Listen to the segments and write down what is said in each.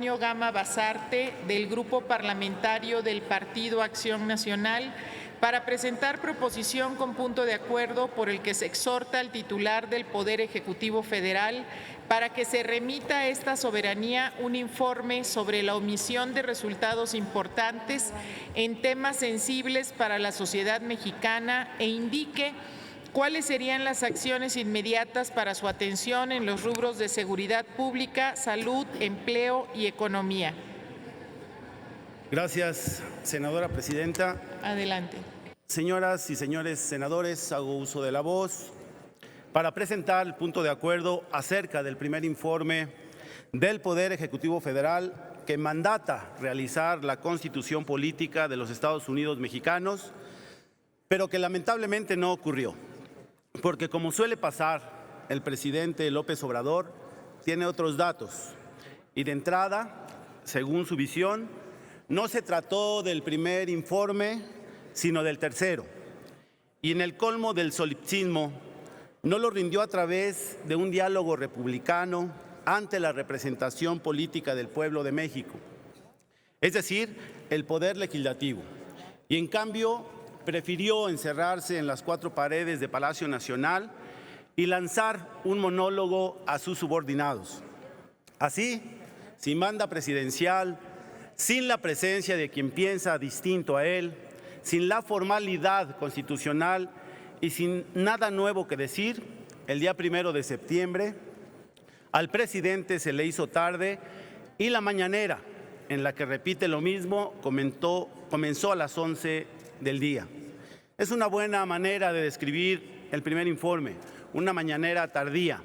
Gama Basarte, del Grupo Parlamentario del Partido Acción Nacional, para presentar proposición con punto de acuerdo por el que se exhorta al titular del Poder Ejecutivo Federal para que se remita a esta soberanía un informe sobre la omisión de resultados importantes en temas sensibles para la sociedad mexicana e indique ¿cuáles serían las acciones inmediatas para su atención en los rubros de seguridad pública, salud, empleo y economía? Gracias, senadora presidenta. Adelante. Señoras y señores senadores, hago uso de la voz para presentar el punto de acuerdo acerca del primer informe del Poder Ejecutivo Federal que mandata realizar la Constitución Política de los Estados Unidos mexicanos, pero que lamentablemente no ocurrió. Porque como suele pasar, el presidente López Obrador tiene otros datos y de entrada, según su visión, no se trató del primer informe, sino del tercero. Y en el colmo del solipsismo, no lo rindió a través de un diálogo republicano ante la representación política del pueblo de México, es decir, el poder legislativo. Y en cambio, prefirió encerrarse en las cuatro paredes de Palacio Nacional y lanzar un monólogo a sus subordinados. Así, sin manda presidencial, sin la presencia de quien piensa distinto a él, sin la formalidad constitucional y sin nada nuevo que decir, el día 1 de septiembre, al presidente se le hizo tarde y la mañanera, en la que repite lo mismo, comenzó a las 11 del día. Es una buena manera de describir el primer informe, una mañanera tardía.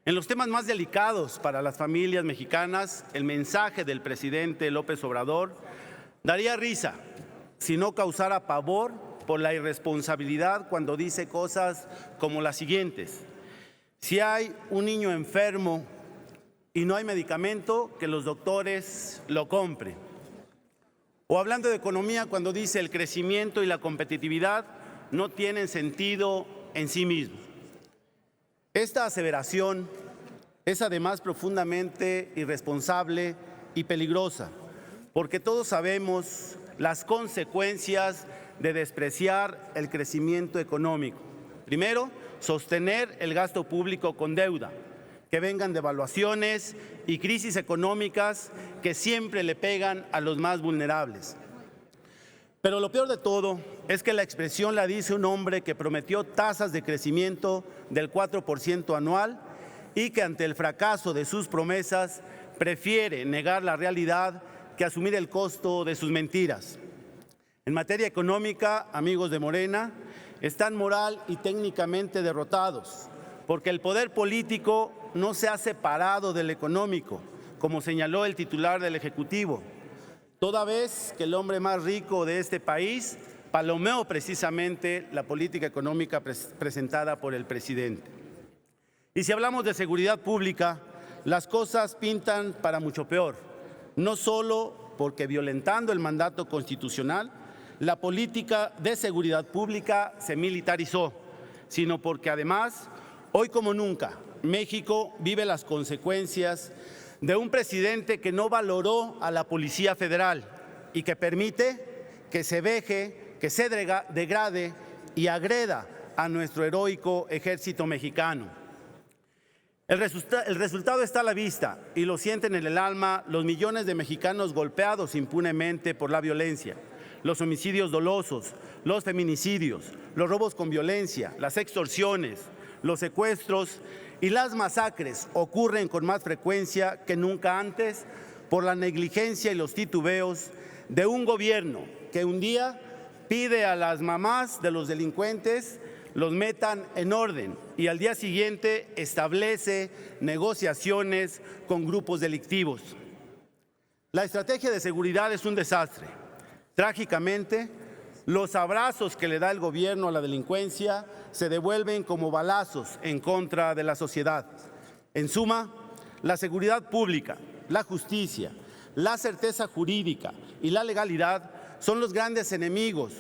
En los temas más delicados para las familias mexicanas, el mensaje del presidente López Obrador daría risa si no causara pavor por la irresponsabilidad cuando dice cosas como las siguientes: si hay un niño enfermo y no hay medicamento, que los doctores lo compren. O hablando de economía, cuando dice el crecimiento y la competitividad no tienen sentido en sí mismos. Esta aseveración es además profundamente irresponsable y peligrosa, porque todos sabemos las consecuencias de despreciar el crecimiento económico. Primero, sostener el gasto público con deuda, que vengan devaluaciones y crisis económicas que siempre le pegan a los más vulnerables. Pero lo peor de todo es que la expresión la dice un hombre que prometió tasas de crecimiento del 4% anual y que ante el fracaso de sus promesas prefiere negar la realidad que asumir el costo de sus mentiras. En materia económica, amigos de Morena, están moral y técnicamente derrotados, porque el poder político no se ha separado del económico, como señaló el titular del Ejecutivo, toda vez que el hombre más rico de este país palomeó precisamente la política económica presentada por el presidente. Y si hablamos de seguridad pública, las cosas pintan para mucho peor, no solo porque violentando el mandato constitucional, la política de seguridad pública se militarizó, sino porque además, hoy como nunca, México vive las consecuencias de un presidente que no valoró a la Policía Federal y que permite que se veje, que se degrade y agreda a nuestro heroico ejército mexicano. El resultado está a la vista y lo sienten en el alma los millones de mexicanos golpeados impunemente por la violencia, los homicidios dolosos, los feminicidios, los robos con violencia, las extorsiones, los secuestros y las masacres ocurren con más frecuencia que nunca antes por la negligencia y los titubeos de un gobierno que un día pide a las mamás de los delincuentes los metan en orden y al día siguiente establece negociaciones con grupos delictivos. La estrategia de seguridad es un desastre. Trágicamente, los abrazos que le da el gobierno a la delincuencia se devuelven como balazos en contra de la sociedad. En suma, la seguridad pública, la justicia, la certeza jurídica y la legalidad son los grandes enemigos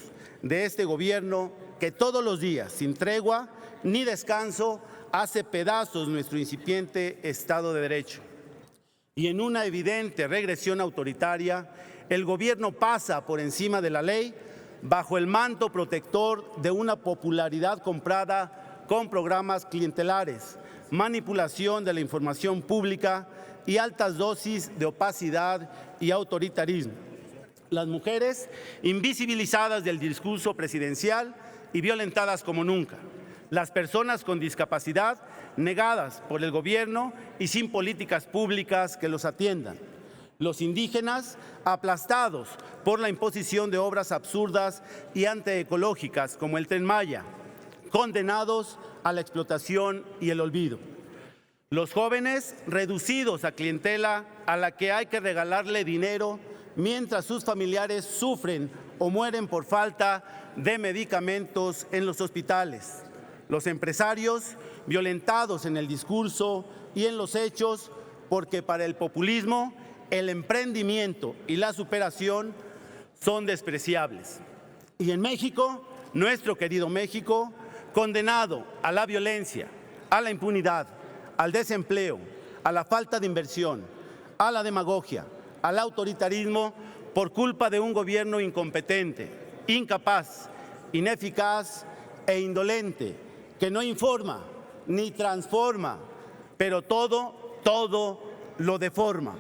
de este gobierno que todos los días, sin tregua ni descanso, hace pedazos nuestro incipiente Estado de Derecho. y en una evidente regresión autoritaria, el gobierno pasa por encima de la ley bajo el manto protector de una popularidad comprada con programas clientelares, manipulación de la información pública y altas dosis de opacidad y autoritarismo. Las mujeres invisibilizadas del discurso presidencial y violentadas como nunca. Las personas con discapacidad negadas por el gobierno y sin políticas públicas que los atiendan. Los indígenas aplastados por la imposición de obras absurdas y antiecológicas como el Tren Maya, condenados a la explotación y el olvido. Los jóvenes reducidos a clientela a la que hay que regalarle dinero mientras sus familiares sufren o mueren por falta de medicamentos en los hospitales. Los empresarios violentados en el discurso y en los hechos, porque para el populismo el emprendimiento y la superación son despreciables. Y en México, nuestro querido México, condenado a la violencia, a la impunidad, al desempleo, a la falta de inversión, a la demagogia, al autoritarismo por culpa de un gobierno incompetente, incapaz, ineficaz e indolente, que no informa ni transforma, pero todo lo deforma.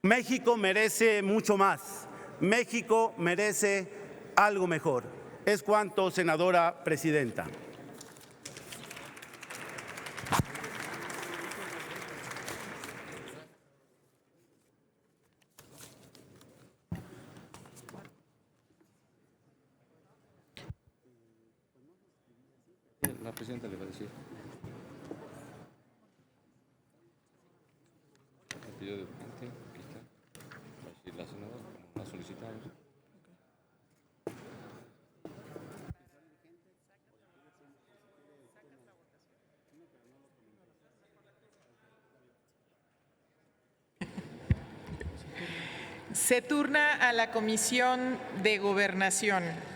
México merece mucho más. México merece algo mejor. Es cuanto, senadora presidenta. La presidenta le va a decir. El pedido de documento, aquí está. Va a decir la senadora, como la solicitamos. Se turna a la Comisión de Gobernación.